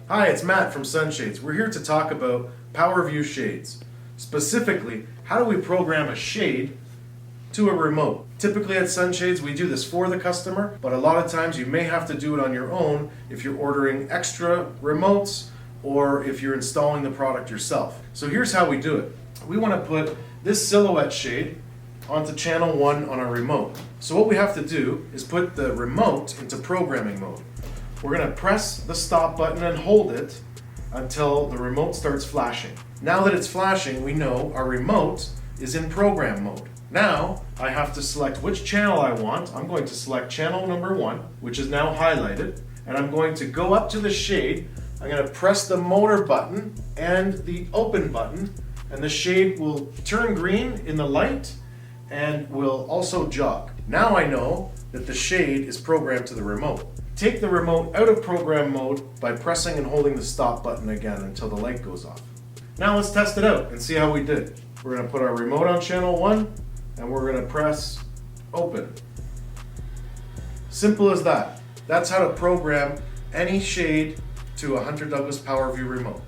Hi, it's Matt from Sunshades. We're here to talk about Powerview shades. Specifically, how do we program a shade to a remote? Typically at Sunshades we do this for the customer, but a lot of times you may have to do it on your own if you're ordering extra remotes or if you're installing the product yourself. So here's how we do it. We want to put this silhouette shade onto channel 1 on our remote. So what we have to do is put the remote into programming mode. We're going to press the stop button and hold it until the remote starts flashing. Now that it's flashing, we know our remote is in program mode. Now I have to select which channel I want. I'm going to select channel number 1, which is now highlighted, and I'm going to go up to the shade. I'm going to press the motor button and the open button, and the shade will turn green in the light and will also jog. Now I know that the shade is programmed to the remote. Take the remote out of program mode by pressing and holding the stop button again until the light goes off. Now let's test it out and see how we did. We're going to put our remote on channel 1 and we're going to press open. Simple as that. That's how to program any shade to a Hunter Douglas Powerview remote.